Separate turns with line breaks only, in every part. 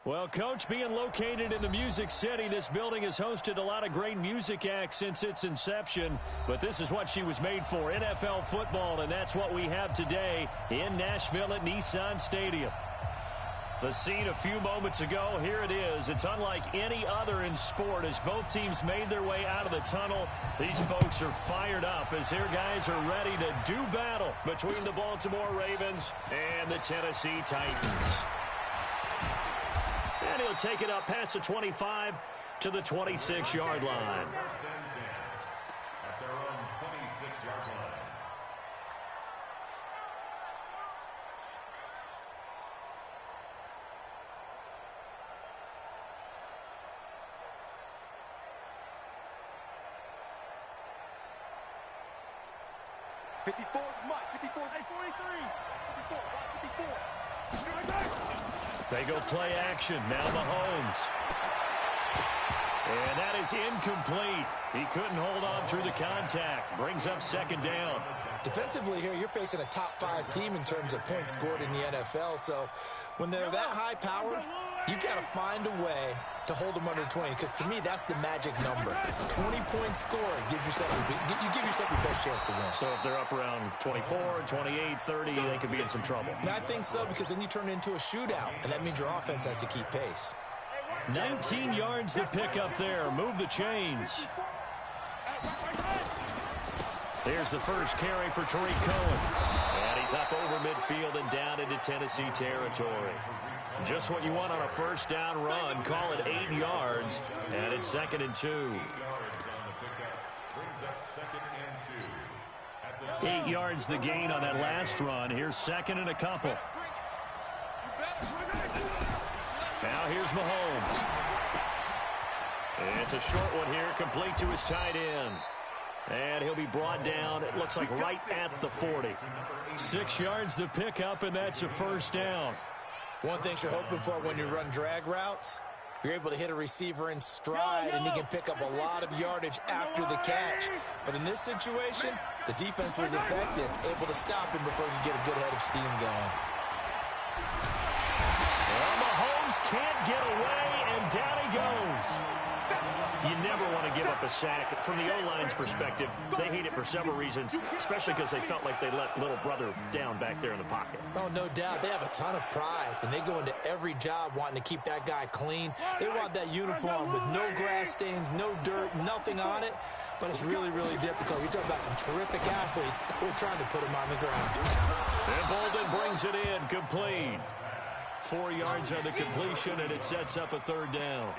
Well, Coach, being located in the Music City, this building has hosted a lot of great music acts since its inception. But this is what she was made for, NFL football, and that's what we have today in Nashville at Nissan Stadium. The scene a few moments ago, here it is. It's unlike any other in sport as both teams made their way out of the tunnel. These folks are fired up as their guys are ready to do battle between the Baltimore Ravens and the Tennessee Titans. And he'll take it up past the 25 to the 26-yard line.
At their own 26-yard line.
They go play action. Now Mahomes. And that is incomplete. He couldn't hold on through the contact. Brings up second down.
Defensively here, you're facing a top-5 team in terms of points scored in the NFL. So when they're that high-powered, you've got to find a way to hold them under 20, because to me, that's the magic number. 20-point score gives yourself you give yourself your best chance to win.
So if they're up around 24, 28, 30, they could be in some trouble.
I think so, because then you turn it into a shootout, and that means your offense has to keep pace.
19 yards to pick up there. Move the chains. Here's the first carry for Tariq Cohen. And he's up over midfield and down into Tennessee territory. Just what you want on a first down run. Call it 8 yards. And it's 2nd and 2. 8 yards the gain on that last run. Here's 2nd and a couple. Now here's Mahomes. It's a short one here, complete to his tight end. And he'll be brought down, it looks like right at the 40. 6 yards to pick up, and that's a first down.
One thing you're hoping for when you run drag routes, you're able to hit a receiver in stride, and he can pick up a lot of yardage after the catch. But in this situation, the defense was effective, able to stop him before he could get a good head of steam going.
Well, Mahomes can't get away, and down he goes. You never want to give up a sack. From the O-line's perspective, they hate it for several reasons, especially because they felt like they let little brother down back there in the pocket.
Oh, no doubt. They have a ton of pride, and they go into every job wanting to keep that guy clean. They want that uniform with no grass stains, no dirt, nothing on it. But it's really, really difficult. You're talking about some terrific athletes. We're trying to put him on the ground.
And Bolden brings it in, complete. 4 yards on the completion, and it sets up a third down.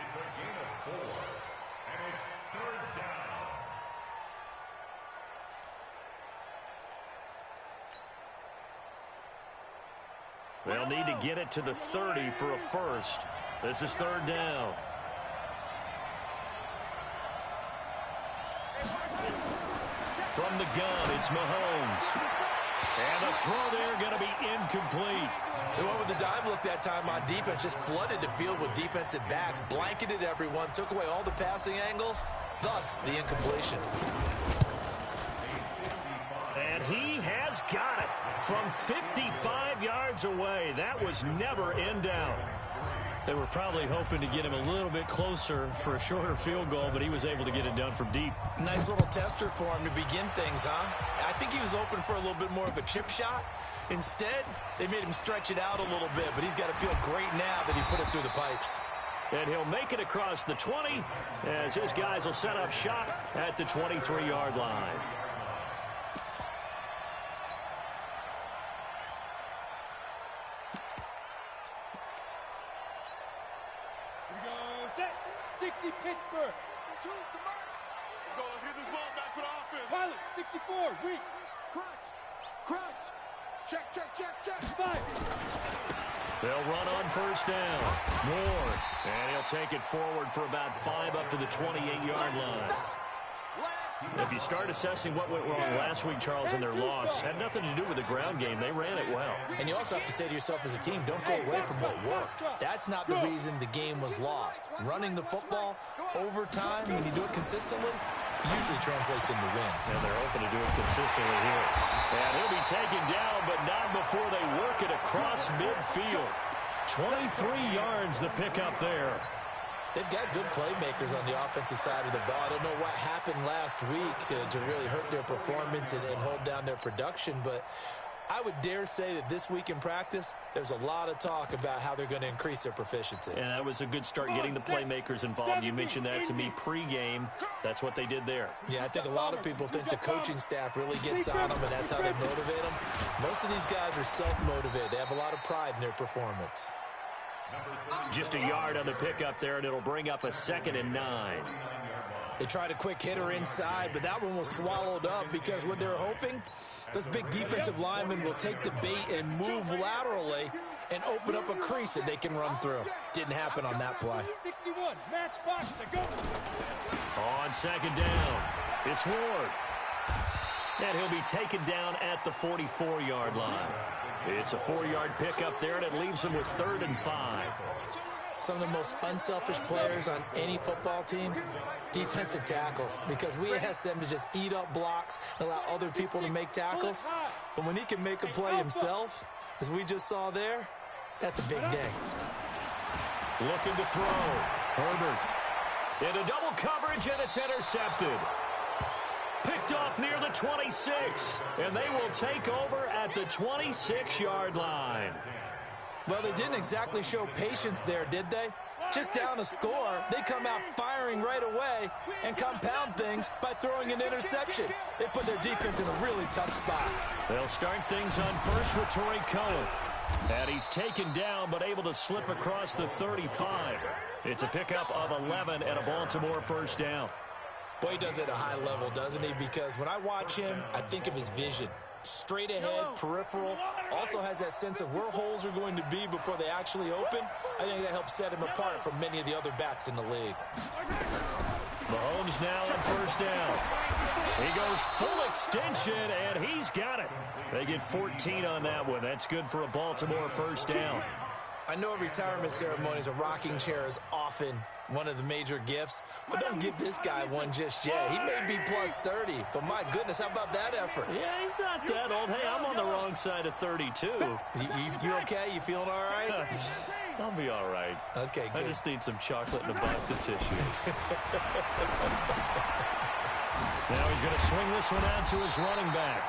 They'll need to get it to the 30 for a first. This is third down. From the gun, it's Mahomes. And the throw there going to be incomplete.
They went with the dime look that time on defense, just flooded the field with defensive backs, blanketed everyone, took away all the passing angles, thus the incompletion.
And he has got it from 55 yards away. That was never in doubt. They were probably hoping to get him a little bit closer for a shorter field goal, but he was able to get it done from deep.
Nice little tester for him to begin things, huh? I think he was open for a little bit more of a chip shot. Instead, they made him stretch it out a little bit, but he's got to feel great now that he put it through the pipes.
And he'll make it across the 20 as his guys will set up shop at the 23-yard line.
Pittsburgh. Let's get this ball back for the offense. Pilot, 64, weak. Crunch. Check. 5.
They'll run on first down. Ward. And he'll take it forward for about 5 up to the 28-yard line. If you start assessing what went wrong last week, Charles, in their loss, had nothing to do with the ground game. They ran it well.
And you also have to say to yourself as a team, don't go away from what worked. That's not the reason the game was lost. Running the football over time, when you do it consistently, usually translates into wins.
And they're open to do it consistently here. And he'll be taken down, but not before they work it across midfield. 23 yards the pickup there.
They've got good playmakers on the offensive side of the ball. I don't know what happened last week to really hurt their performance and hold down their production, but I would dare say that this week in practice, there's a lot of talk about how they're going to increase their proficiency.
And that was a good start getting the playmakers involved. You mentioned that to me pregame. That's what they did there.
Yeah, I think a lot of people think the coaching staff really gets on them, and that's how they motivate them. Most of these guys are self-motivated. They have a lot of pride in their performance.
Just a yard on the pickup there, and it'll bring up a 2nd and 9.
They tried a quick hitter inside, but that one was swallowed up because what they're hoping, those big defensive linemen will take the bait and move laterally and open up a crease that they can run through. Didn't happen on that play.
61, match box to go.
On 2nd down, it's Ward. And he'll be taken down at the 44-yard line. It's a 4-yard pickup there, and it leaves him with 3rd and 5.
Some of the most unselfish players on any football team, defensive tackles, because we ask them to just eat up blocks and allow other people to make tackles. But when he can make a play himself, as we just saw there, that's a big day.
Looking to throw. Herbert into double coverage, and it's intercepted. Picked off near the 26, and they will take over at the 26-yard line.
Well, they didn't exactly show patience there, did they? Just down a score, they come out firing right away and compound things by throwing an interception. They put their defense in a really tough spot.
They'll start things on first with Torrey Cohen. And he's taken down but able to slip across the 35. It's a pickup of 11 and a Baltimore 1st down.
Boy, he does it at a high level, doesn't he? Because when I watch him, I think of his vision. Straight ahead, peripheral, also has that sense of where holes are going to be before they actually open. I think that helps set him apart from many of the other backs in the league.
Mahomes now on 1st down. He goes full extension, and he's got it. They get 14 on that one. That's good for a Baltimore 1st down.
I know retirement ceremonies, a rocking chair is often one of the major gifts, but don't give this guy one just yet. He may be plus 30, but my goodness, how about that effort?
Yeah, he's not that old. Hey, I'm on the wrong side of 32.
You okay? You feeling all right?
I'll be all right.
Okay, good.
I just need some chocolate and a box of tissues. Now he's going to swing this one out to his running back.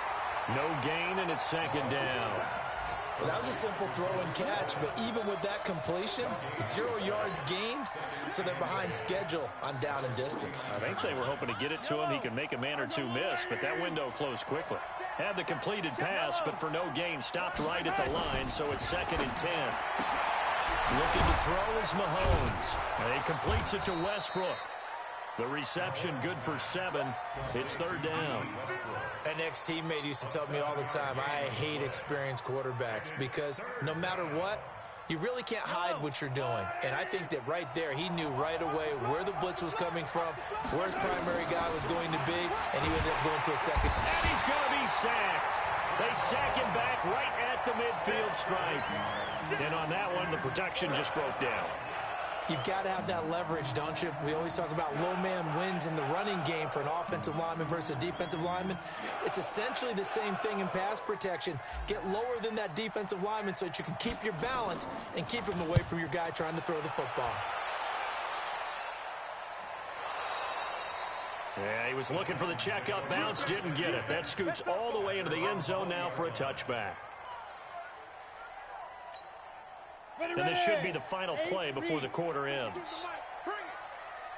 No gain, and it's 2nd down.
Well, that was a simple throw and catch, but even with that completion, 0 yards gained, so they're behind schedule on down and distance.
I think they were hoping to get it to him. He could make a man or two miss, but that window closed quickly. Had the completed pass, but for no gain, stopped right at the line, so it's 2nd and 10. Looking to throw is Mahomes. And he completes it to Westbrook. The reception good for 7. It's 3rd down.
An ex-teammate used to tell me all the time, I hate experienced quarterbacks because no matter what, you really can't hide what you're doing. And I think that right there, he knew right away where the blitz was coming from, where his primary guy was going to be, and he ended up going to a second.
And he's going to be sacked. They sack him back right at the midfield stripe. And on that one, the protection just broke down.
You've got to have that leverage, don't you? We always talk about low man wins in the running game for an offensive lineman versus a defensive lineman. It's essentially the same thing in pass protection. Get lower than that defensive lineman so that you can keep your balance and keep him away from your guy trying to throw the football.
Yeah, he was looking for the checkup bounce, didn't get it. That scoots all the way into the end zone now for a touchback. And this should be the final play before the quarter ends.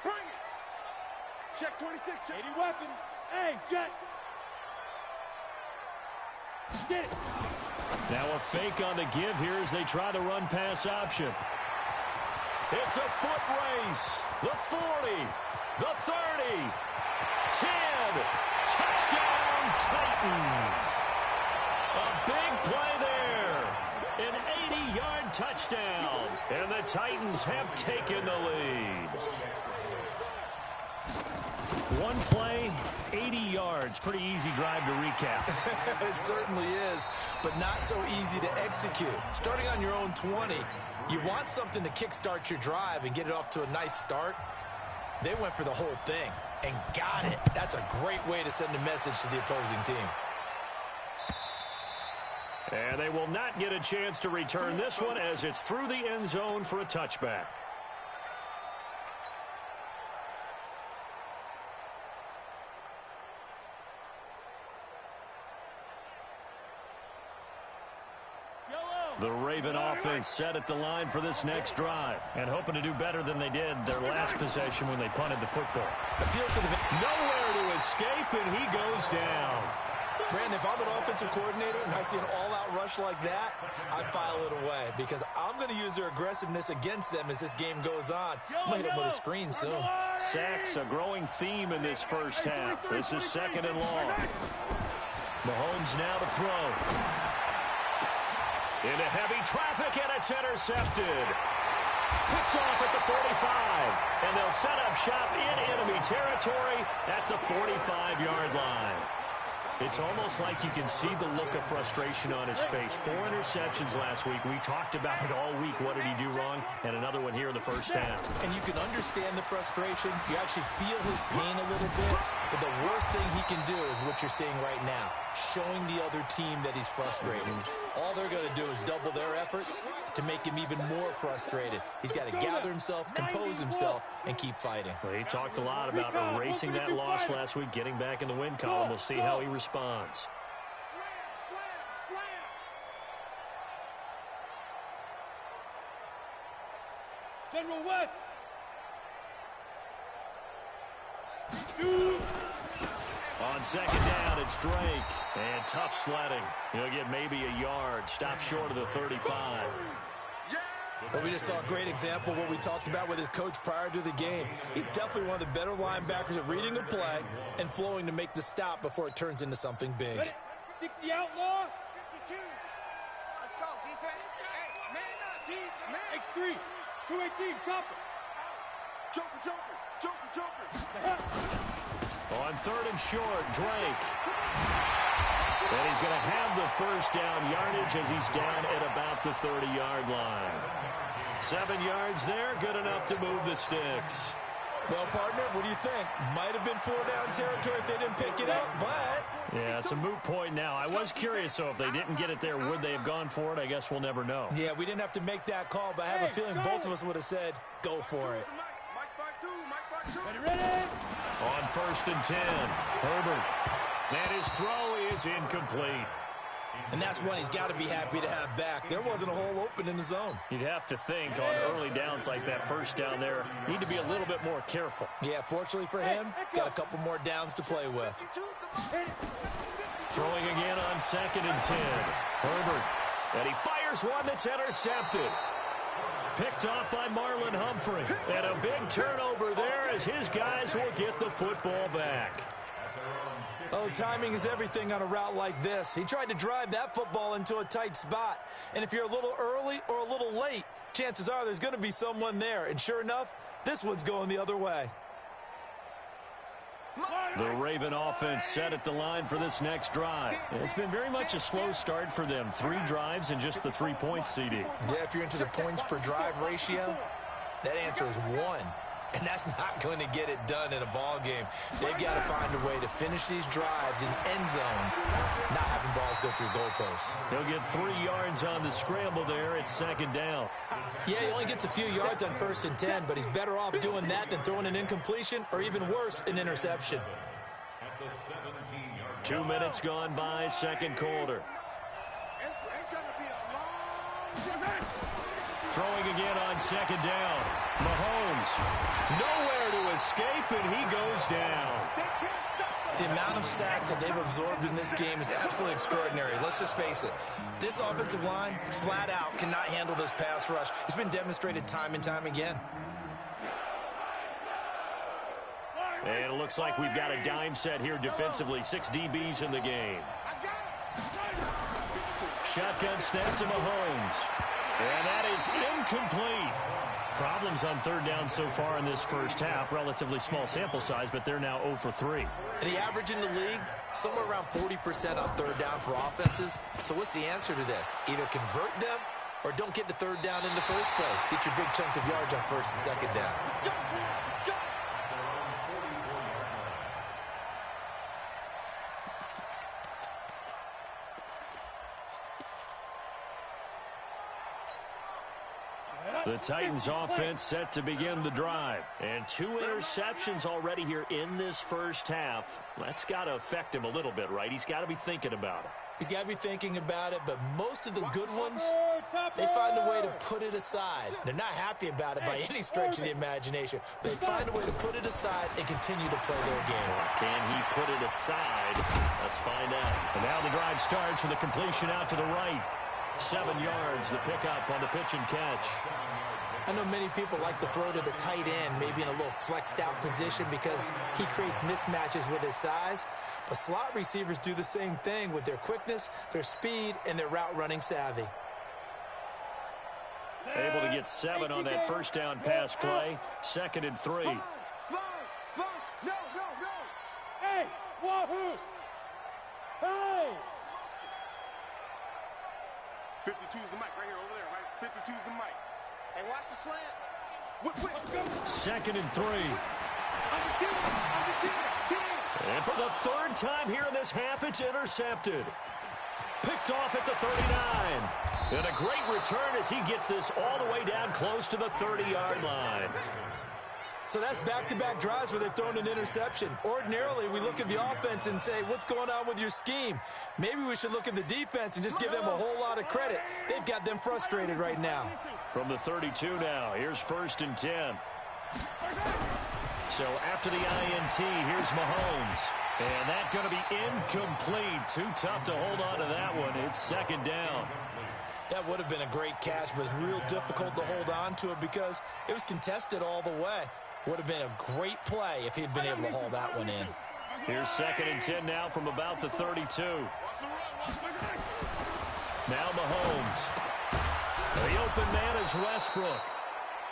Bring it. Check 26. 80 weapon. Hey, Jet. Get it.
Now a fake on the give here as they try the run pass option. It's a foot race. The 40, the 30, 10. Touchdown, Titans. A big play there. An 80-yard touchdown. And the Titans have taken the lead. One play, 80 yards. Pretty easy drive to recap.
It certainly is, but not so easy to execute. Starting on your own 20, you want something to kickstart your drive and get it off to a nice start. They went for the whole thing and got it. That's a great way to send a message to the opposing team.
And they will not get a chance to return this one as it's through the end zone for a touchback. The Raven offense set at the line for this next drive and hoping to do better than they did their last possession when they punted the football. Nowhere to escape, and he goes down.
Brandon, if I'm an offensive coordinator and I see an all-out rush like that, I file it away because I'm going to use their aggressiveness against them as this game goes on. I'm going to hit them with a screen soon.
Sacks, a growing theme in this first half. This is 2nd and long. Mahomes now to throw. Into heavy traffic, and it's intercepted. Picked off at the 45, and they'll set up shop in enemy territory at the 45-yard line. It's almost like you can see the look of frustration on his face. 4 interceptions last week. We talked about it all week. What did he do wrong? And another one here in the first half.
And you can understand the frustration. You actually feel his pain a little bit. But the worst thing he can do is what you're seeing right now, showing the other team that he's frustrated. All they're going to do is double their efforts to make him even more frustrated. He's got to gather himself, compose himself, and keep fighting.
Well, he talked a lot about erasing that loss last week, getting back in the win column. We'll see how he responds.
General West.
On 2nd down, it's Drake. And tough sledding. He'll get maybe a yard. Stop short of the 35.
Well, we just saw a great example of what we talked about with his coach prior to the game. He's definitely one of the better linebackers at reading the play and flowing to make the stop before it turns into something big.
60 outlaw.
52. Let's go, defense. Hey, man up, D, man.
X3. 218, chopper.
Joker.
On 3rd and short, Drake. And he's going to have the first down yardage as he's down at about the 30-yard line. 7 yards there, good enough to move the sticks.
Well, partner, what do you think? Might have been 4-down territory if they didn't pick it up, but...
Yeah, it's a moot point now. I was curious, so if they didn't get it there, would they have gone for it? I guess we'll never know.
Yeah, we didn't have to make that call, but I have a feeling both of us would have said, go for it.
Ready.
On 1st and 10, Herbert. And his throw is incomplete.
And that's one he's got to be happy to have back. There wasn't a hole open in the zone.
You'd have to think on early downs like that first down there, need to be a little bit more careful.
Yeah, fortunately for him, got a couple more downs to play with.
Throwing again on 2nd and 10. Herbert. And he fires one that's intercepted. Picked off by Marlon Humphrey. And a big turnover there as his guys will get the football back.
Oh, timing is everything on a route like this. He tried to drive that football into a tight spot. And if you're a little early or a little late, chances are there's going to be someone there. And sure enough, this one's going the other way.
The Raven offense set at the line for this next drive. It's been very much a slow start for them. 3 drives and just the 3 points, CD.
Yeah, if you're into the points per drive ratio, that answer is 1. And that's not going to get it done in a ball game. They've got to find a way to finish these drives in end zones, not having balls go through goalposts.
He'll get 3 yards on the scramble there. It's 2nd down.
Yeah, he only gets a few yards on 1st and 10, but he's better off doing that than throwing an incompletion or even worse, an interception.
2 minutes gone by, 2nd quarter.
It's going to be a long...
Throwing again on 2nd down. Mahomes, nowhere to escape, and he goes down.
The amount of sacks that they've absorbed in this game is absolutely extraordinary. Let's just face it. This offensive line, flat out, cannot handle this pass rush. It's been demonstrated time and time again.
And it looks like we've got a dime set here defensively. 6 DBs in the game. Shotgun snap to Mahomes. And that is incomplete. Problems on 3rd down so far in this first half. Relatively small sample size, but they're now 0 for 3.
And the average in the league, somewhere around 40% on 3rd down for offenses. So what's the answer to this? Either convert them or don't get the 3rd down in the first place. Get your big chunks of yards on 1st and 2nd down.
The Titans offense set to begin the drive. And 2 interceptions already here in this first half. That's got to affect him a little bit, right? He's got to be thinking about it.
He's got to be thinking about it, but most of the good ones, they find a way to put it aside. They're not happy about it by any stretch of the imagination. They find a way to put it aside and continue to play their game.
Can he put it aside? Let's find out. And now the drive starts with a completion out to the right. 7 yards, the pickup on the pitch and catch.
I know many people like to throw to the tight end, maybe in a little flexed out position because he creates mismatches with his size. But slot receivers do the same thing with their quickness, their speed, and their route running savvy.
Able to get 7 on that first down pass play. 2nd and 3.
Spine. No. Hey, wahoo. Hey.
52's the mic right here, over there, right? 52's the mic. Hey, watch the slant.
Whip.
2nd and 3.
On the 10.
And for the 3rd time here in this half, it's intercepted. Picked off at the 39. And a great return as he gets this all the way down close to the 30-yard line.
So that's back-to-back drives where they've thrown an interception. Ordinarily, we look at the offense and say, what's going on with your scheme? Maybe we should look at the defense and just give them a whole lot of credit. They've got them frustrated right now.
From the 32 now, here's 1st and 10. So after the INT, here's Mahomes. And that's going to be incomplete. Too tough to hold on to that one. It's 2nd down.
That would have been a great catch, but it's real difficult to hold on to it because it was contested all the way. Would have been a great play if he'd been able to haul that one in.
Here's 2nd and 10 now from about the 32. Now Mahomes. The open man is Westbrook.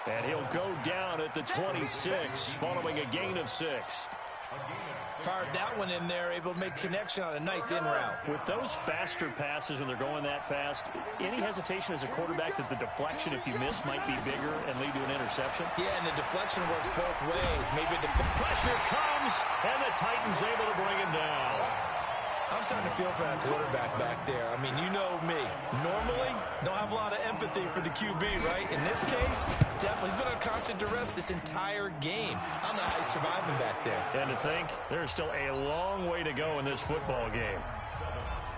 And he'll go down at the 26 following a gain of 6.
Fired that one in there, able to make connection on a nice in route.
With those faster passes when they're going that fast, any hesitation as a quarterback that the deflection, if you miss, might be bigger and lead to an interception?
Yeah, and the deflection works both ways. Maybe the
pressure comes, and the Titans able to bring him down.
I'm starting to feel for that quarterback back there. I mean, you know me. Normally, don't have a lot of empathy for the QB, right? In this case, definitely. He's been on constant duress this entire game. I don't know how he's surviving back there.
And to think, there's still a long way to go in this football game.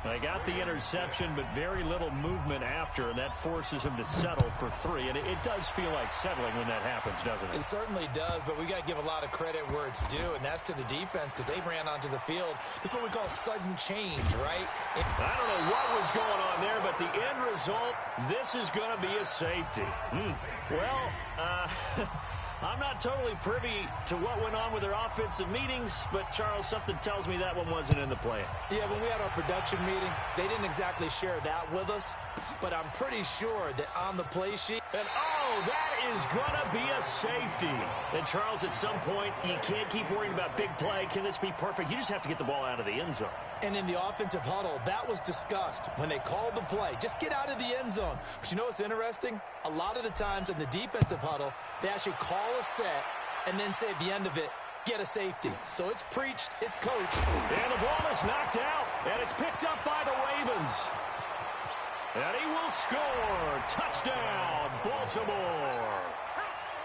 They got the interception, but very little movement after, and that forces him to settle for 3. And it does feel like settling when that happens, doesn't it?
It certainly does, but we got to give a lot of credit where it's due, and that's to the defense because they ran onto the field. This is what we call sudden change, right?
I don't know what was going on there, but the end result, this is going to be a safety. Well, I'm not totally privy to what went on with their offensive meetings, but, Charles, something tells me that one wasn't in the plan.
Yeah, when we had our production meeting, they didn't exactly share that with us, but I'm pretty sure that on the play sheet...
And, oh, that is going to be a safety. And, Charles, at some point, you can't keep worrying about big play. Can this be perfect? You just have to get the ball out of the end zone.
And in the offensive huddle, that was discussed when they called the play. Just get out of the end zone. But you know what's interesting? A lot of the times in the defensive huddle, they actually call a set and then say at the end of it, get a safety. So it's preached, it's coached.
And the ball is knocked out, and it's picked up by the Ravens. And he will score. Touchdown, Baltimore.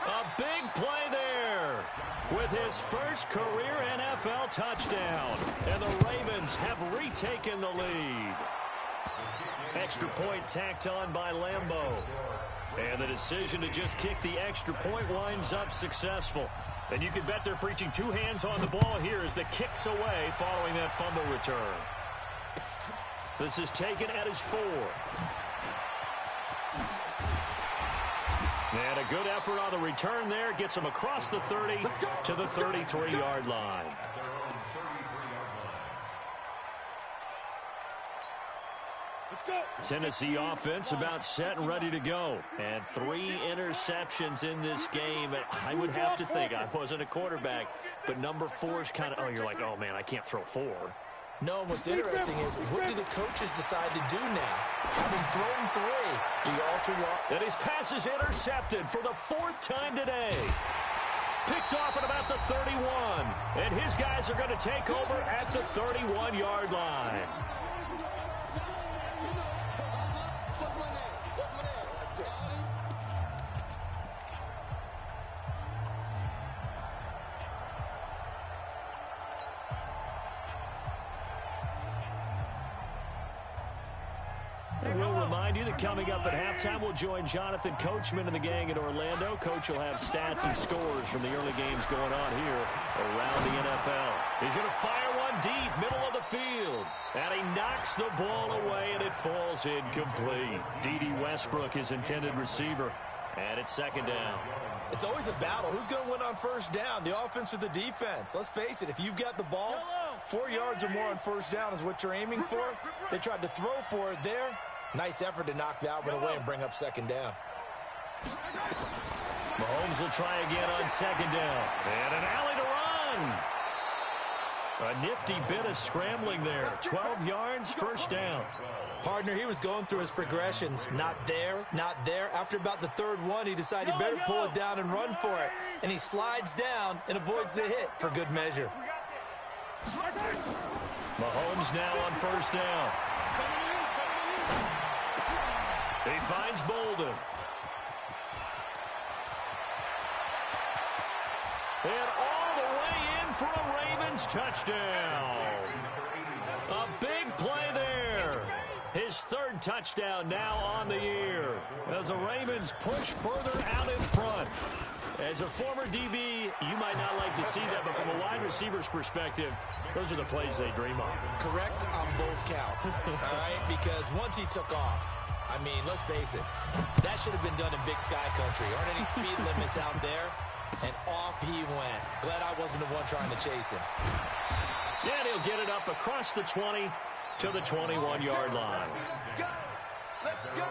A big play there with his first career NFL touchdown. And the Ravens have retaken the lead. Extra point tacked on by Lambeau. And the decision to just kick the extra point winds up successful. And you can bet they're preaching 2 hands on the ball here as the kick's away following that fumble return. This is taken at his 4. And a good effort on the return there. Gets him across the 30 to the 33-yard line. Tennessee offense about set and ready to go. And 3 interceptions in this game. I would have to think, I wasn't a quarterback, but number 4 is kind of, oh, you're like, oh, man, I can't throw 4.
No, what's interesting is, what do the coaches decide to do now? Having thrown 3, do you alter your...
And his pass is intercepted for the 4th time today. Picked off at about the 31. And his guys are going to take over at the 31-yard line. And we'll remind you that coming up at halftime, we'll join Jonathan Coachman and the gang in Orlando. Coach will have stats and scores from the early games going on here around the NFL. He's going to fire one deep, middle of the field. And he knocks the ball away, and it falls incomplete. D.D. Westbrook, his intended receiver. And it's second down.
It's always a battle. Who's going to win on first down, the offense or the defense? Let's face it, if you've got the ball, 4 yards or more on first down is what you're aiming for. They tried to throw for it there. Nice effort to knock that one away and bring up second down.
Mahomes will try again on second down. And an alley to run. A nifty bit of scrambling there. 12 yards, first down.
Partner, he was going through his progressions. Not there, not there. After about the third one, he decided he better pull it down and run for it. And he slides down and avoids the hit for good measure.
Mahomes now on first down. He finds Bolden. And all the way in for a Ravens touchdown. A big play there. His third touchdown now on the year as the Ravens push further out in front. As a former DB, you might not like to see that, but from a wide receiver's perspective, those are the plays they dream of.
Correct on both counts, all right? Because once he took off, I mean, let's face it, that should have been done in Big Sky Country. Aren't any speed limits out there? And off he went. Glad I wasn't the one trying to chase him.
Yeah, and he'll get it up across the 20 to the 21-yard line.
Let's go.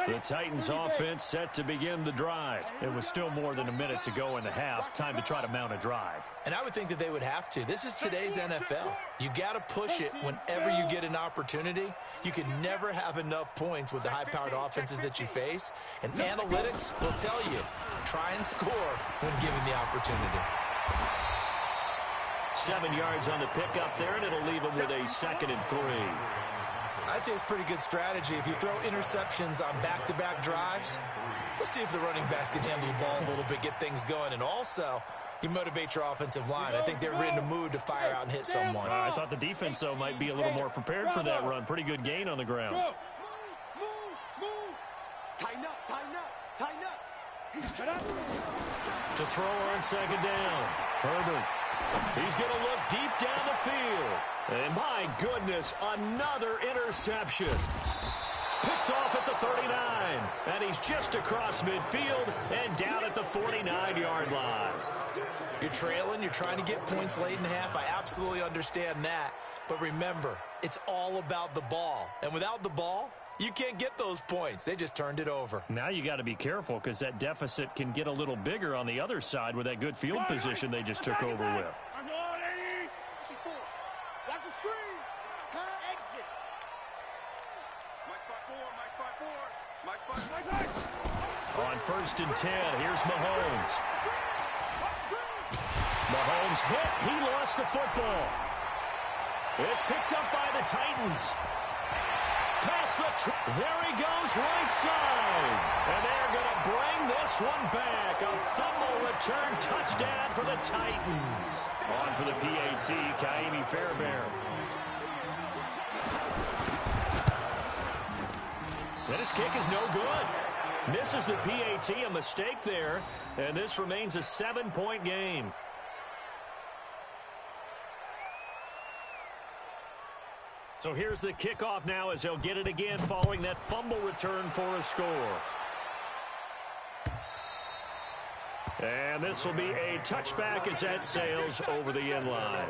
The Titans offense set to begin the drive. It was still more than a minute to go in the half. Time to try to mount a drive.
And I would think that they would have to. This is today's NFL. You got to push it whenever you get an opportunity. You can never have enough points with the high-powered offenses that you face. And analytics will tell you, try and score when given the opportunity.
7 yards on the pickup there, and it'll leave them with a 2nd and 3.
I'd say it's pretty good strategy. If you throw interceptions on back-to-back drives, let's see if the running backs can handle the ball a little bit, get things going. And also, you motivate your offensive line. I think they're in the mood to fire out and hit someone.
I thought the defense, though, might be a little more prepared for that run. Pretty good gain on the ground.
Move. Tighten up, tighten up, tighten up. Shut up.
To throw on second down. Herbert. He's going to look deep down the field. And my goodness, another interception. Picked off at the 39. And he's just across midfield and down at the 49-yard line.
You're trailing. You're trying to get points late in half. I absolutely understand that. But remember, it's all about the ball. And without the ball, you can't get those points. They just turned it over.
Now you got to be careful because that deficit can get a little bigger on the other side with that good field position they just took over with.
Watch the screen. Exit. Mike 5-4.
On 1st and 10, here's Mahomes. Mahomes hit. He lost the football. It's picked up by the Titans. There he goes right side. And they're going to bring this one back. A fumble return touchdown for the Titans. On for the PAT, Kaimi Fairbairn. And his kick is no good. Misses the PAT, a mistake there. And this remains a 7-point game. So here's the kickoff now as they'll get it again following that fumble return for a score. And this will be a touchback as that sails over the end line.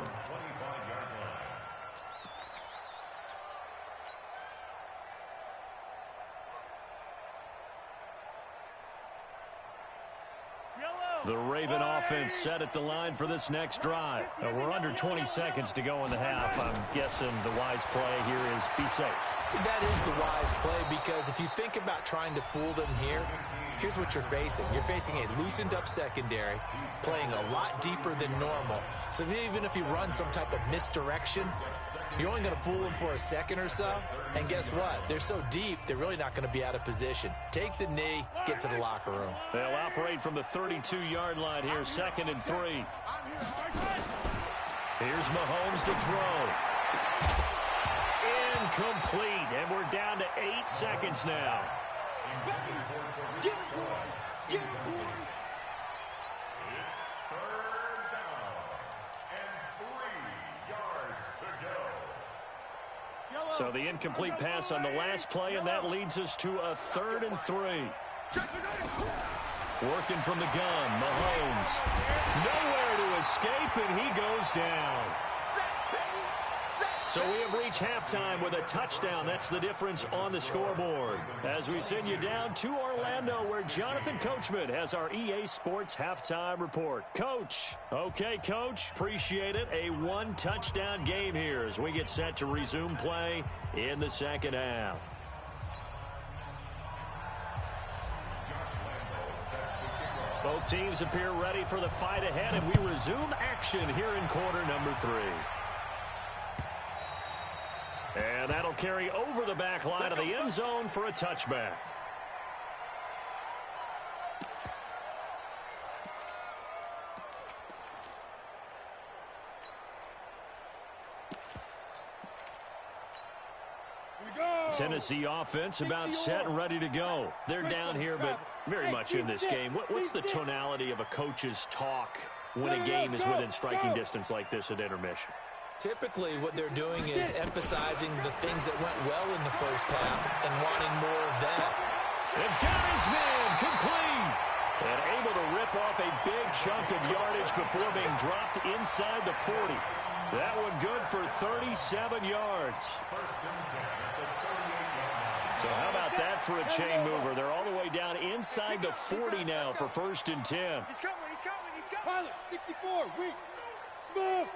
The Raven offense set at the line for this next drive. We're under 20 seconds to go in the half. I'm guessing the wise play here is be safe.
That is the wise play because if you think about trying to fool them here, here's what you're facing. You're facing a loosened up secondary, playing a lot deeper than normal. So even if you run some type of misdirection, you're only going to fool them for a second or so. And guess what? They're so deep, they're really not going to be out of position. Take the knee, get to the locker room.
They'll operate from the 32-yard line here, 2nd and 3. Here's Mahomes to throw. Incomplete, and we're down to 8 seconds now.
Get it, boy. Get it, boy.
It's third down and 3 yards to go.
So the incomplete pass on the last play, and that leads us to a 3rd and 3. Working from the gun, Mahomes. Nowhere to escape, and he goes down. So we have reached halftime with a touchdown. That's the difference on the scoreboard. As we send you down to Orlando, where Jonathan Coachman has our EA Sports halftime report. Coach. Okay, Coach. Appreciate it. A 1-touchdown game here as we get set to resume play in the second half. Both teams appear ready for the fight ahead, and we resume action here in quarter number 3. And that'll carry over the back line of the end zone for a touchback. Tennessee offense about set and ready to go. They're down here, but very much in this game. What's the tonality of a coach's talk when a game is within striking distance like this at intermission?
Typically, what they're doing is emphasizing the things that went well in the first half and wanting more of that.
They've got his man complete. And able to rip off a big chunk of yardage before being dropped inside the 40. That one good for 37 yards. So how about that for a chain mover? They're all the way down inside the 40 now for 1st and 10.
He's coming, he's coming, he's coming.
Pilot, 64, weak, smooth.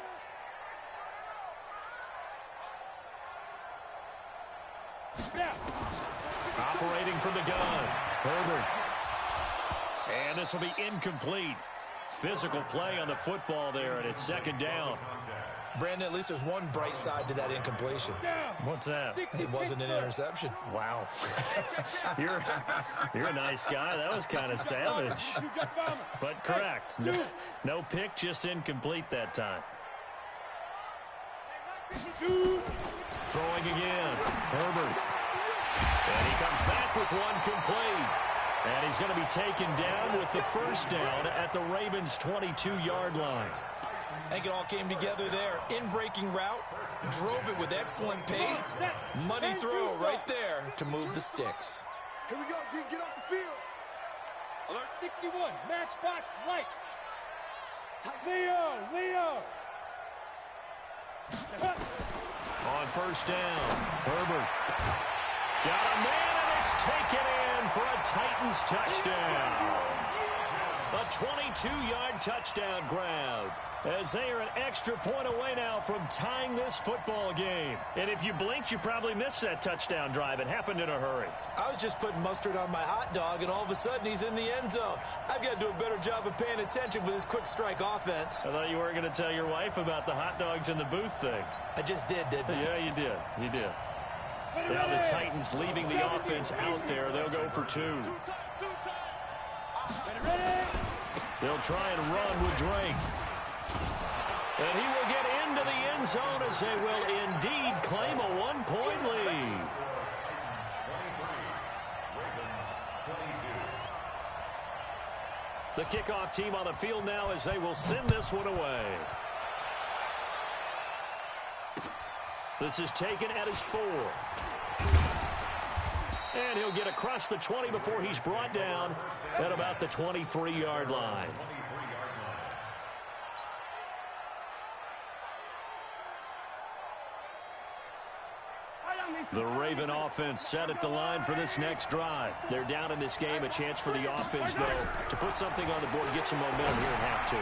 Operating from the gun, Herbert. And this will be incomplete. Physical play on the football there, and it's 2nd down.
Brandon, at least there's one bright side to that incompletion.
What's that?
It wasn't an interception.
Wow. You're a nice guy. That was kind of savage. But correct. No pick, just incomplete that time. Throwing again. Herbert. And he comes back with one complete. And he's going to be taken down with the 1st down at the Ravens' 22-yard line.
I think it all came together there. In-breaking route, drove it with excellent pace. Money throw right there to move the sticks.
Here we go, D, get off the field.
Alert 61, matchbox lights. Leo.
On 1st down, Herbert. Got a man, and it's taken in for a Titans touchdown. A 22-yard touchdown grab. As they are an extra point away now from tying this football game. And if you blinked, you probably missed that touchdown drive. It happened in a hurry.
I was just putting mustard on my hot dog, and all of a sudden he's in the end zone. I've got to do a better job of paying attention with this quick strike offense.
I thought you weren't going to tell your wife about the hot dogs in the booth thing.
I just did, didn't I?
Yeah, you did. You did. Now the Titans leaving the offense out there. They'll go for 2. They'll try and run with Drake. And he will get into the end zone as they will indeed claim a 1-point lead. The kickoff team on the field now as they will send this one away. This is taken at his 4. And he'll get across the 20 before he's brought down at about the 23-yard line. The Raven offense set at the line for this next drive. They're down in this game. A chance for the offense, though, to put something on the board, get some momentum here in half 2.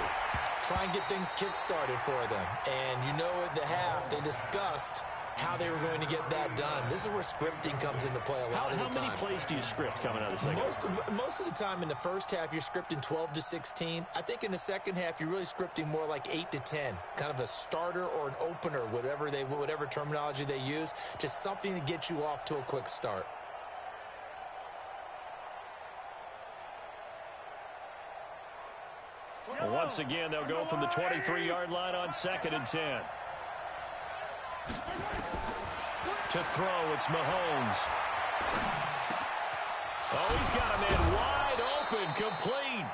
Try and get things kick-started for them. And you know at the half, they discussed how they were going to get that done. This is where scripting comes into play a lot of the time.
How many plays do you script coming out of the second half?
Most of the time in the first half, you're scripting 12 to 16. I think in the second half, you're really scripting more like 8 to 10. Kind of a starter or an opener, whatever terminology they use. Just something to get you off to a quick start.
Once again, they'll go from the 23-yard line on 2nd and 10. To throw, it's Mahomes. Oh, he's got a man wide open, complete.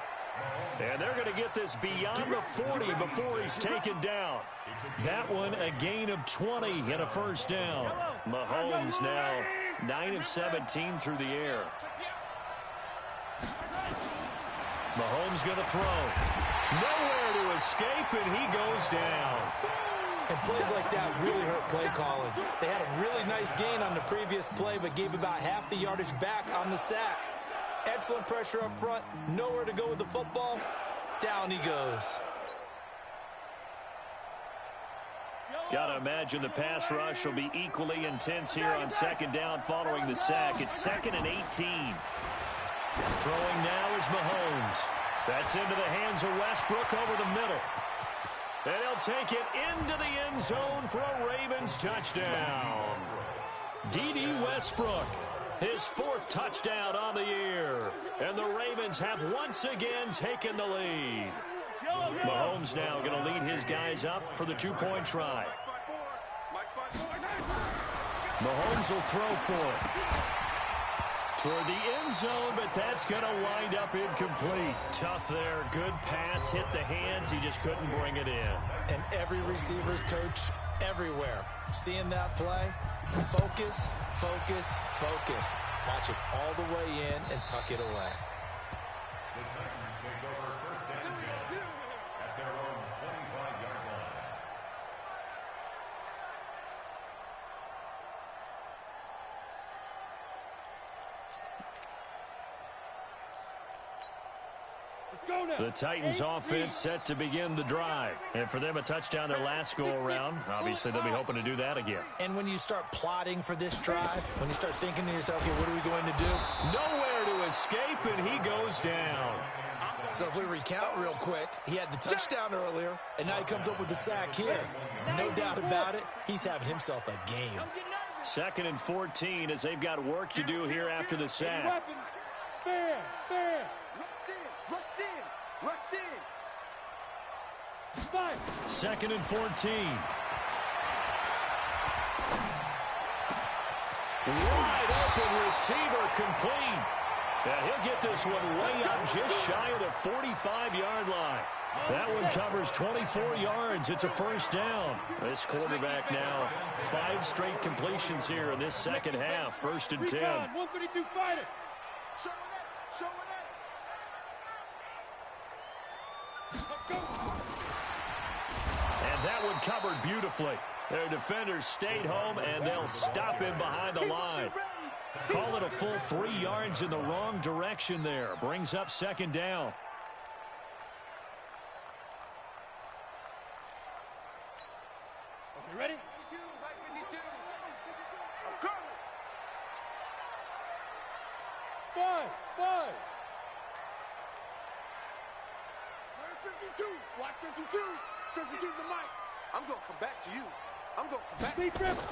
And they're going to get this beyond the 40 before he's taken down. That one, a gain of 20 and a first down. Mahomes now 9 of 17 through the air. Mahomes going to throw. Nowhere to escape, and he goes down.
And plays like that really hurt play calling. They had a really nice gain on the previous play, but gave about half the yardage back on the sack. Excellent pressure up front. Nowhere to go with the football. Down he goes.
Got to imagine the pass rush will be equally intense here on 2nd down following the sack. It's 2nd and 18. Throwing now is Mahomes. That's into the hands of Westbrook over the middle. And he'll take it into the end zone for a Ravens touchdown. D.D. Westbrook, his 4th touchdown on the year. And the Ravens have once again taken the lead. Mahomes now going to lead his guys up for the 2-point try. Mahomes will throw for it. Toward the end zone, but that's going to wind up incomplete. Tough there. Good pass. Hit the hands. He just couldn't bring it in.
And every receiver's coach everywhere. Seeing that play, focus, focus, focus. Watch it all the way in and tuck it away.
The Titans take over 1st and 10 at their own 25-yard line.
The Titans offense set to begin the drive. And for them, a touchdown their last go-around. Obviously, they'll be hoping to do that again.
And when you start plotting for this drive, when you start thinking to yourself, okay, what are we going to do?
Nowhere to escape, and he goes down.
So if we recount real quick, he had the touchdown earlier, and now he comes up with the sack here. No doubt about it, he's having himself a game.
2nd and 14 as they've got work to do here after the sack.
Rush in.
2nd and 14. Wide open receiver complete. And he'll get this one way up just shy of the 45-yard line. That one covers 24 yards. It's a first down. This quarterback now 5 straight completions here in this second half. 1st and 10.
132 fighter.
And that one covered beautifully. Their defenders stayed home, and they'll stop him behind the line. Call it a full 3 yards in the wrong direction there. Brings up 2nd down.
Okay, ready? 5.
52. Watch 52. 52's the mic. I'm going to come back to you. I'm going to come back.
Be driven.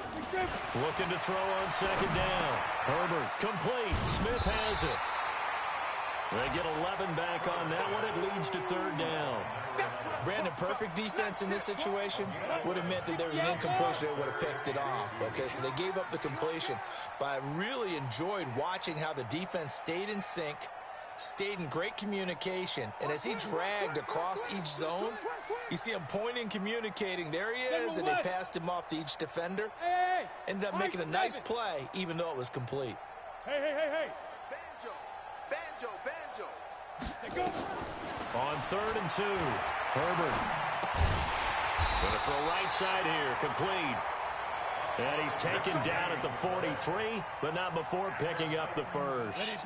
Looking to throw on 2nd down. Herbert complete. Smith has it. They get 11 back on that one. It leads to 3rd down.
Brandon, perfect defense in this situation would have meant that there was an incompletion. They would have picked it off. Okay, so they gave up the completion. But I really enjoyed watching how the defense stayed in sync, stayed in great communication, and as he dragged across each zone, you see him pointing, communicating. There he is, and they passed him off to each defender. Ended up making a nice play, even though it was complete.
Hey.
Banjo.
On 3rd and 2, Herbert. Going to throw right side here, complete. And he's taken down at the 43, but not before picking up the first.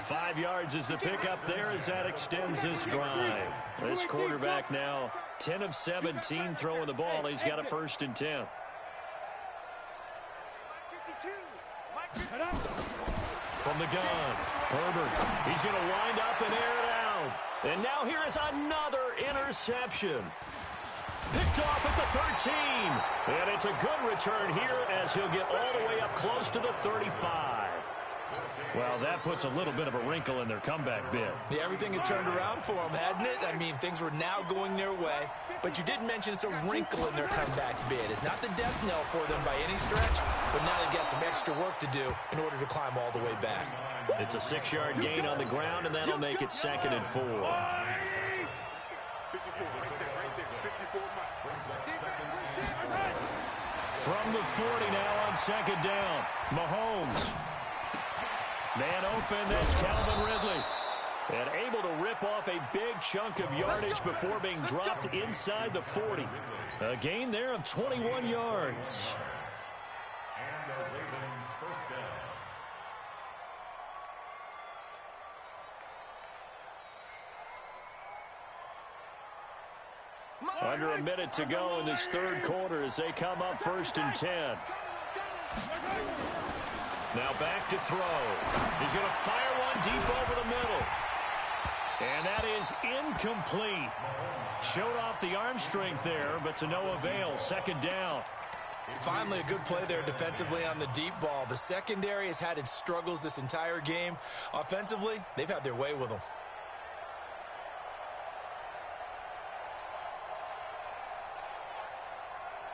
5 yards is the pickup there as that extends this drive. This quarterback now 10 of 17 throwing the ball. He's got a 1st and 10. From the gun, Herbert. He's going to wind up and air it out. And now here is another interception. Picked off at the 13. And it's a good return here as he'll get all the way up close to the 35. Well, that puts a little bit of a wrinkle in their comeback bid.
Yeah, everything had turned around for them, hadn't it? I mean, things were now going their way. But you did mention it's a wrinkle in their comeback bid. It's not the death knell for them by any stretch, but now they've got some extra work to do in order to climb all the way back.
It's a 6-yard gain on the ground, and that'll make it 2nd and 4.
54, right there, 54
From the 40 now on 2nd down. Mahomes. Man open, that's Calvin Ridley. And able to rip off a big chunk of yardage before being dropped inside the 40. A gain there of 21 yards.
And a Raven first down.
Under a minute to go in this 3rd quarter as they come up 1st and 10. Now back to throw. He's going to fire one deep over the middle. And that is incomplete. Showed off the arm strength there, but to no avail. 2nd down.
Finally, a good play there defensively on the deep ball. The secondary has had its struggles this entire game. Offensively, they've had their way with them.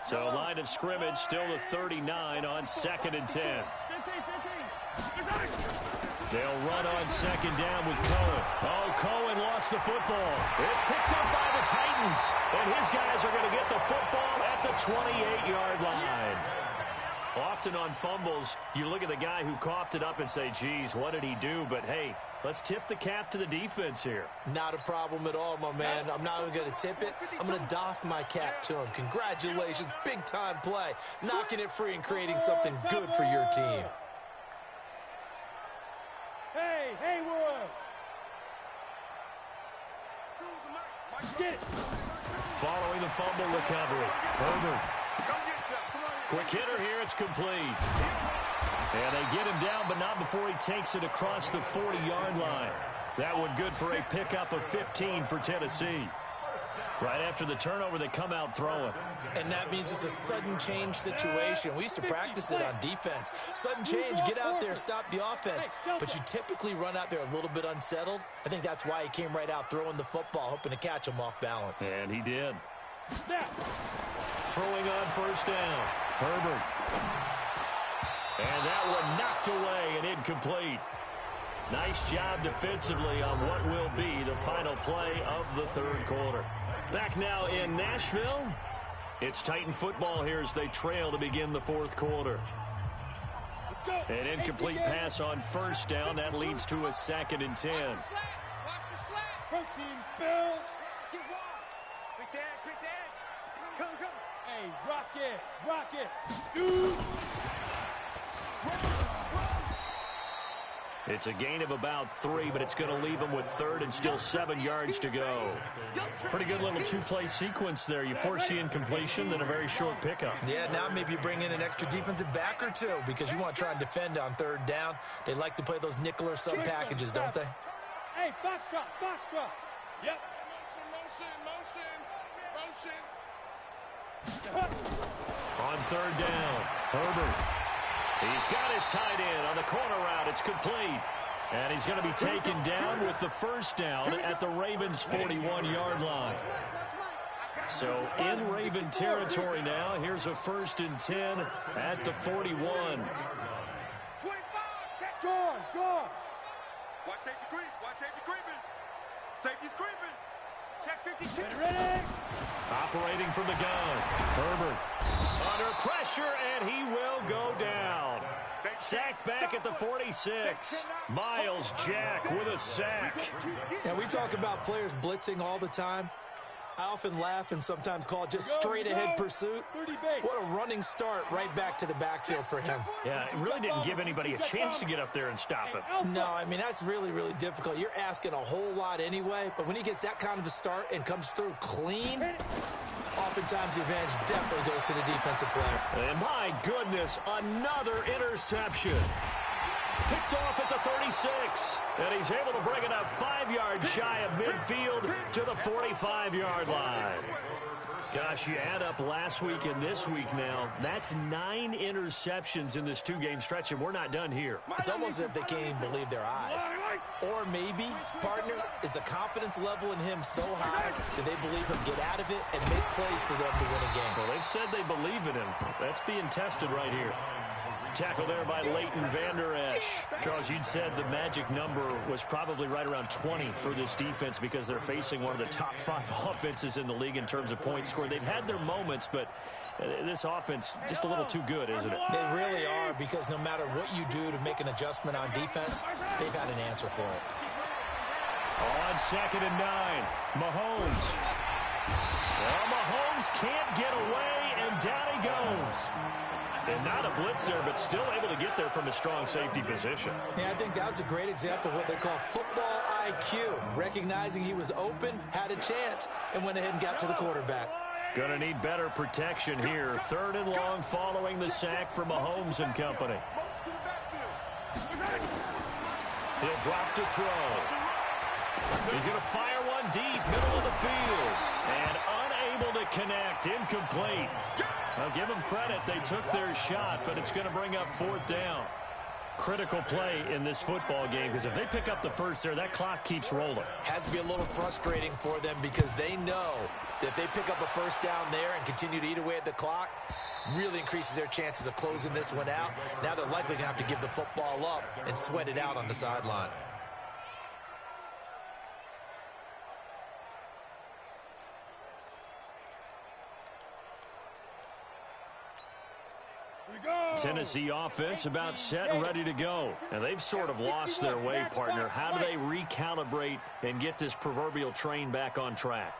So line of scrimmage still the 39 on 2nd and 10. They'll run on 2nd down with Cohen. Oh, Cohen lost the football. It's picked up by the Titans. And his guys are going to get the football at the 28-yard line. Often on fumbles, you look at the guy who coughed it up and say, geez, what did he do? But, hey, let's tip the cap to the defense here.
Not a problem at all, my man. I'm not even going to tip it. I'm going to doff my cap to him. Congratulations. Big-time play. Knocking it free and creating something good for your team.
Hey, Haywood! Get it!
Following the fumble recovery, Herbert. Quick hitter here, it's complete. And they get him down, but not before he takes it across the 40-yard line. That one good for a pickup of 15 for Tennessee. Right after the turnover, they come out throwing.
And that means it's a sudden change situation. We used to practice it on defense. Sudden change, get out there, stop the offense. But you typically run out there a little bit unsettled. I think that's why he came right out throwing the football, hoping to catch him off balance.
And he did. Throwing on 1st down. Herbert. And that one knocked away and incomplete. Nice job defensively on what will be the final play of the 3rd quarter. Back now in Nashville. It's Titan football here as they trail to begin the 4th quarter. An incomplete pass on 1st down. That leads to a 2nd and 10.
Protein spill. Get wild. Quick edge. Come. Hey, rock it. Shoot.
It's a gain of about 3, but it's going to leave them with 3rd and still 7 yards to go. Pretty good little 2-play sequence there. You force the incompletion, then a very short pickup.
Yeah, now maybe you bring in an extra defensive back or two because you want to try and defend on 3rd down. They like to play those nickel or sub packages, don't they?
Hey, foxtrot. Yep.
Motion.
On 3rd down, Herbert. He's got his tight end on the corner route. It's complete. And he's going to be taken down with the 1st down at the Ravens' 41-yard line. So in Raven territory now, here's a 1st and 10 at the 41.
25. Go.
Watch safety creeping. Safety's creeping.
Check 52. Ready?
Operating from the gun. Herbert under pressure, and he will go down. Sacked back at the 46. Miles Jack with a sack.
Yeah, we talk about players blitzing all the time. I often laugh and sometimes call it just straight-ahead pursuit. What a running start right back to the backfield for him.
Yeah, it really didn't give anybody a chance to get up there and stop him.
No, I mean, that's really, really difficult. You're asking a whole lot anyway, but when he gets that kind of a start and comes through clean, oftentimes the advantage definitely goes to the defensive player.
And my goodness, another interception. Picked off at the 36. And he's able to bring it up 5 yards shy of midfield to the 45-yard line. Gosh, you add up last week and this week now, that's 9 interceptions in this 2-game stretch, and we're not done here.
It's almost as if they can't even believe their eyes. Or maybe, partner, is the confidence level in him so high that they believe he'll get out of it and make plays for them to win a game.
Well, they've said they believe in him. That's being tested right here. Tackle there by Leighton Vander Esch. Charles, you'd said the magic number was probably right around 20 for this defense because they're facing one of the top 5 offenses in the league in terms of points scored. They've had their moments, but this offense just a little too good, isn't it?
They really are, because no matter what you do to make an adjustment on defense, they've had an answer for it.
On 2nd and 9, Mahomes. Well, Mahomes can't get away, and down he goes. And not a blitzer, but still able to get there from a strong safety position.
Yeah, I think that was a great example of what they call football IQ. Recognizing he was open, had a chance, and went ahead and got to the quarterback.
Gonna need better protection here. 3rd and long following the sack for Mahomes and company. He'll drop to throw. He's gonna fire one deep, middle of the field. And unable to connect, incomplete. I'll give them credit. They took their shot, but it's going to bring up 4th down. Critical play in this football game, because if they pick up the first there, that clock keeps rolling.
Has to be a little frustrating for them, because they know that if they pick up a first down there and continue to eat away at the clock, really increases their chances of closing this one out. Now they're likely going to have to give the football up and sweat it out on the sideline.
Tennessee offense about set and ready to go. And they've sort of lost their way, partner. How do they recalibrate and get this proverbial train back on track?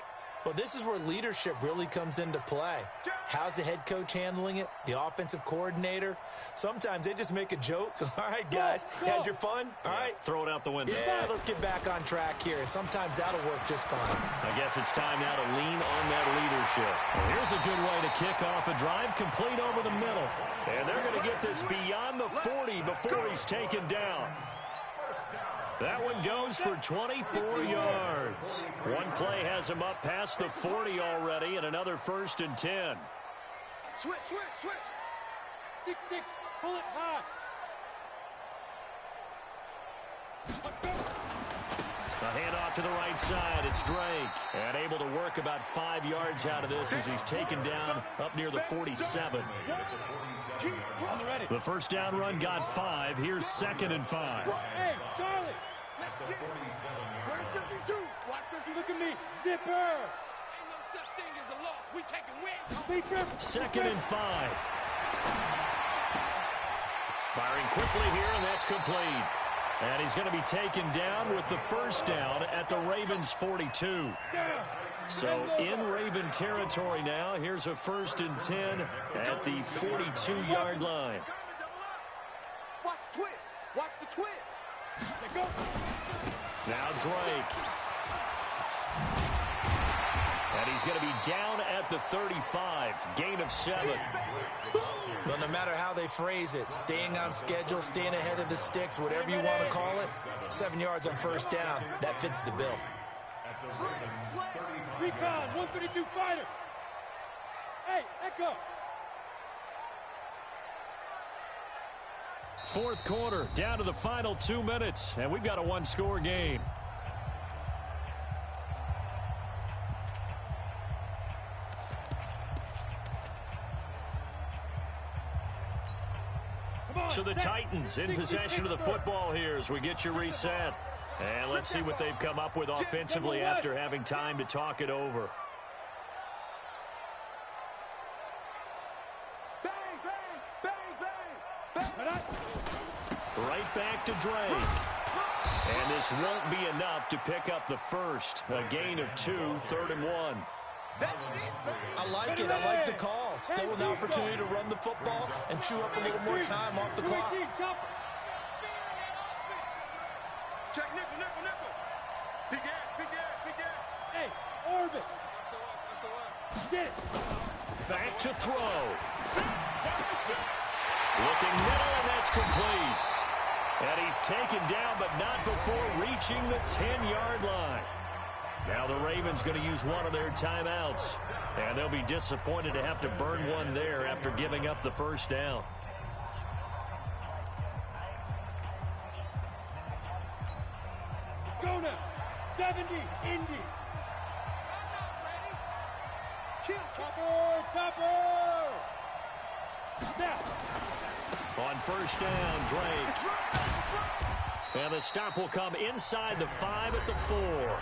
Well, this is where leadership really comes into play. How's the head coach handling it? The offensive coordinator? Sometimes they just make a joke. All right, guys, had your fun? All right.
Throw it out the window.
Yeah, let's get back on track here. And sometimes that'll work just fine.
I guess it's time now to lean on that leadership. Well, here's a good way to kick off a drive, complete over the middle. And they're going to get this beyond the 40 before he's taken down. That one goes for 24 yards. One play has him up past the 40 already, and another 1st and 10.
Switch.
6-6, pull it high.
A handoff to the right side. It's Drake. And able to work about 5 yards out of this as he's taken down up near the 47.
On the ready.
The first down run got 5. Here's 2nd and 5.
Hey, Charlie.
Where's 52? Watch 52.
Look at me. Zipper.
Ain't no such thing as a loss. We taking wins.
2nd and 5. Firing quickly here, and that's complete. And he's going to be taken down with the first down at the Ravens' 42. So in Raven territory now. Here's a 1st and 10 at the 42-yard line.
Watch the twist. Watch the twist.
Now Drake. And he's going to be down at the 35. Gain of 7.
Well, no matter how they phrase it, staying on schedule, staying ahead of the sticks, whatever you want to call it, 7 yards on first down, that fits the bill.
Recon, 132 fighter. Hey, Echo.
4th quarter, down to the final 2 minutes, and we've got a 1-score game. So the Titans in possession of the football here as we get you reset. And let's see what they've come up with offensively after having time to talk it over.
Bang, bang, bang, bang.
Right back to Drake. And this won't be enough to pick up the first. A gain of 2, 3rd and 1.
That's it, baby.
I like it. I like the call. Still an opportunity to run the football and chew up a little more time off the clock.
Check nickel. Big gas.
Hey, orbit. Get it.
Back to throw. Looking middle, and that's complete. And he's taken down, but not before reaching the 10-yard line. Now the Ravens going to use one of their timeouts. And they'll be disappointed to have to burn one there after giving up the first down.
Go now. 70, Indy. Topper. Now.
On first down, Drake. And the stop will come inside the 5 at the 4.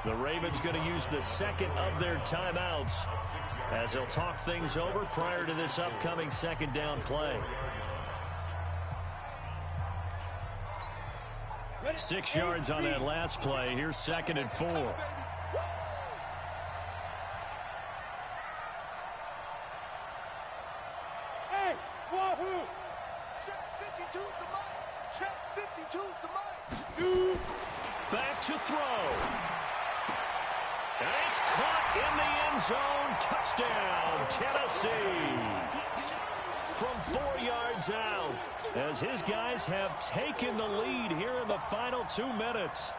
The Ravens going to use the second of their timeouts as they'll talk things over prior to this upcoming second down play. 6 yards on that last play. Here's 2nd and 4.
Hey, wahoo!
Check 52's the mic. Check 52's the mic.
Back to throw. And it's caught in the end zone. Touchdown, Tennessee. From 4 yards out, as his guys have taken the lead here in the final 2 minutes.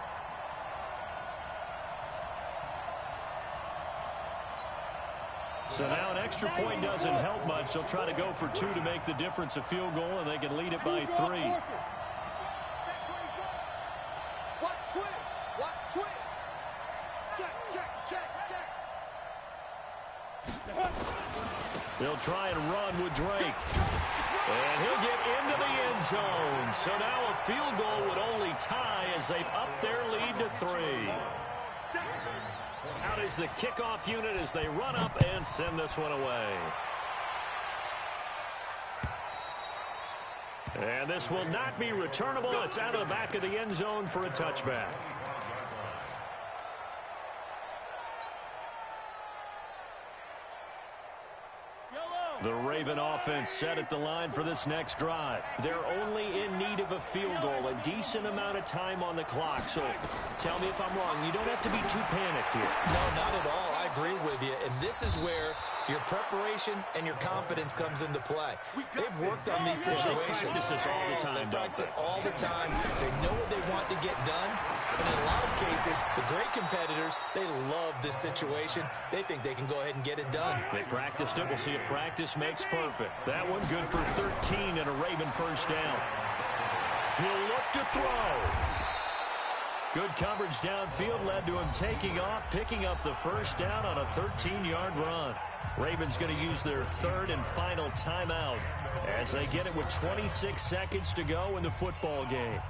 So now an extra point doesn't help much. They'll try to go for 2 to make the difference a field goal, and they can lead it by 3.
Watch twist. Watch twist. Check.
They'll try and run with Drake. And he'll get into the end zone. So now a field goal would only tie as they've upped their lead to 3. Out is the kickoff unit as they run up and send this one away. And this will not be returnable. It's out of the back of the end zone for a touchback. The Raven offense set at the line for this next drive. They're only in need of a field goal, a decent amount of time on the clock. So tell me if I'm wrong. You don't have to be too panicked here.
No, not at all. I agree with you. And this is where your preparation and your confidence comes into play. They've worked on these situations.
They practice this all the time,
They practice it all the time. They know what they want to get done. And in a lot of cases, the great competitors, they love this situation. They think they can go ahead and get it done.
They practiced it. We'll see if practice makes perfect. That one good for 13 and a Raven first down. He'll look to throw. Good coverage downfield led to him taking off, picking up the first down on a 13-yard run. Ravens going to use their 3rd and final timeout as they get it with 26 seconds to go in the football game.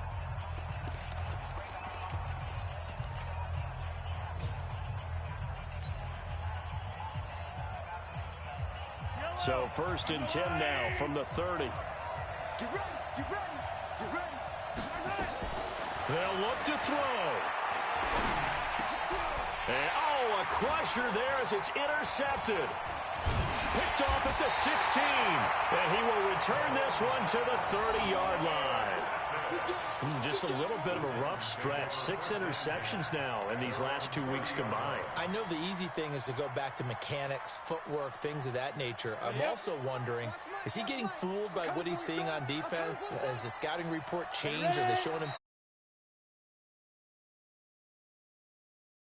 So 1st and 10 now from the 30.
Get ready.
They'll look to throw. And, a crusher there as it's intercepted. Picked off at the 16. And he will return this one to the 30-yard line. Just a little bit of a rough stretch. 6 interceptions now in these last 2 weeks combined.
I know the easy thing is to go back to mechanics, footwork, things of that nature. I'm also wondering, is he getting fooled by what he's seeing on defense? Has the scouting report changed? Are they showing him